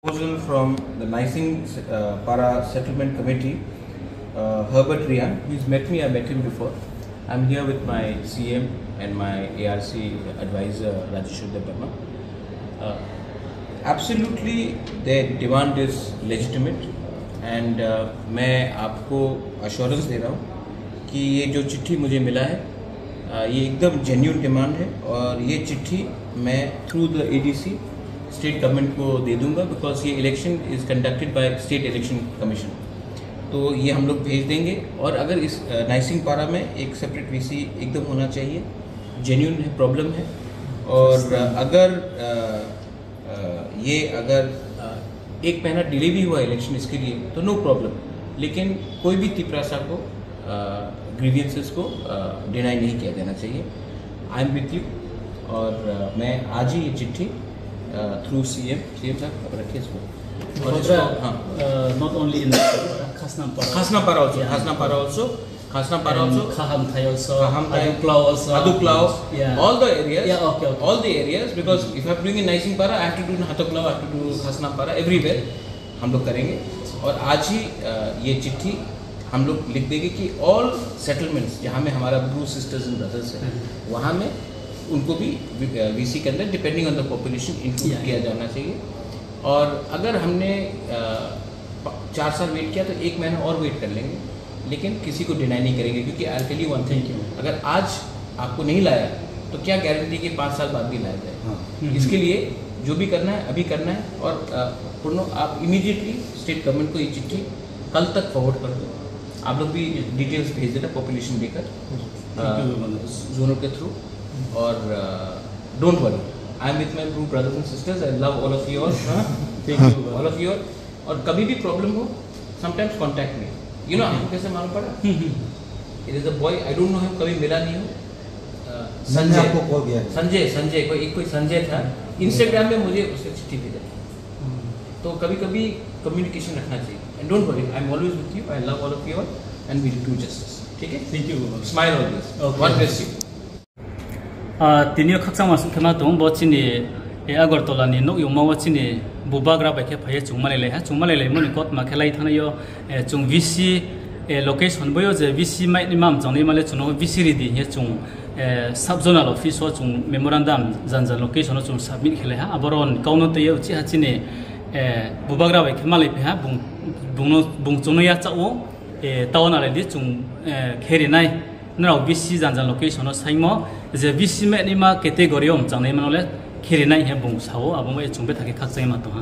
Proposal from the Nising Para Settlement Committee, Herbert Rian. He's met me, I met him before. I'm here with my CM and my ARC advisor, Rajesh Verma. Absolutely, their demand is legitimate and मैं आपको assurance दे रहा हूँ कि ये जो चिट्ठी मुझे मिला है ये एकदम genuine demand है और ये चिट्ठी मैं through the ADC state government को दे दूंगा बिकॉज ये election is conducted by state election commission. तो ये हम लोग भेज देंगे और अगर इस नाइसिंग पारा में एक सेपरेट वीसी एकदम होना चाहिए, जेन्युइन है, प्रॉब्लम है। और अगर एक महीना डिले भी हुआ इलेक्शन इसके लिए तो नो प्रॉब्लम, लेकिन कोई भी तिपरासा को ग्रीवियंसेस को डिनाई नहीं किया जाना चाहिए। आई एम विथ यू और मैं आज ही ये चिट्ठी थ्रू सीएम साहब रखिए इसको। Not only in Khasnapara also, Khahamthai also, Aduklao, yeah. all the areas, yeah, okay. all the areas, because if I'm doing in Nising Para, I have to do in Hatuklao, I have to do Khasnapara, everywhere हम लोग करेंगे। और आज ही ये चिट्ठी हम लोग लिख देंगे कि all settlements जहाँ में हमारा ब्रू सिस्टर्स एंड ब्रदर्स है वहाँ में उनको भी वीसी के अंदर depending on the population include किया जाना चाहिए। और अगर हमने 4 साल वेट किया तो 1 महीना और वेट कर लेंगे, लेकिन किसी को डिनाई नहीं करेंगे क्योंकि I tell you one thing, अगर आज आपको नहीं लाया तो क्या गारंटी कि 5 साल बाद भी लाया जाए। इसके लिए जो भी करना है अभी करना है और पूर्ण आप इमीडिएटली स्टेट गवर्नमेंट को ये चिट्ठी कल तक फॉरवर्ड कर दो। आप लोग भी डिटेल्स भेज देना पॉपुलेशन देकर जोनों के थ्रू। और don't worry, I am with my true brothers and sisters, I love all of you all, thank you all of you all. और कभी भी प्रॉब्लम हो sometimes contact me, you know आपको कैसे मालूम पड़ा, it is a boy, I don't know him, कभी मिला नहीं हो। संजय कोई संजय था, इंस्टाग्राम में मुझे उसने चिट्ठी भेजा। तो कभी कभी कम्युनिकेशन रखना चाहिए and don't worry, I am always with you, I love all of you all and we do justice. ठीक है, thank you, smile always, God bless you. तिनियो खक्सां मासुं खेमा दं बचिनि आगरतलानि नक युमाव चिनि बुबाग्रा बाइखे फाये चुंमाले मनि कत माखेलाई थानायो चुं वीसी लोकेशन बयो जे वीसी माइनि माम जंनि माले चुनो वीसी रेडी हे चुं सब जोनल ऑफिस ओ चुं मेमोरेंडम जानजा लोकेशन चुं सबमिट खेले हा अबरन काउनो तयो छि हाचिनि बुबाग्रा बाइखे माले फेहा बुं चुनया चाओ टाउन आले चुं खेरिनाय नाउ बीसी जानजान लोकेशन साइमो जे बीसी मेनिमा कैटेगरी हम जानाय मानले खेरिनाय हे बुं साओ आबो ए चुंबे थाके खाकसाय मातो हा।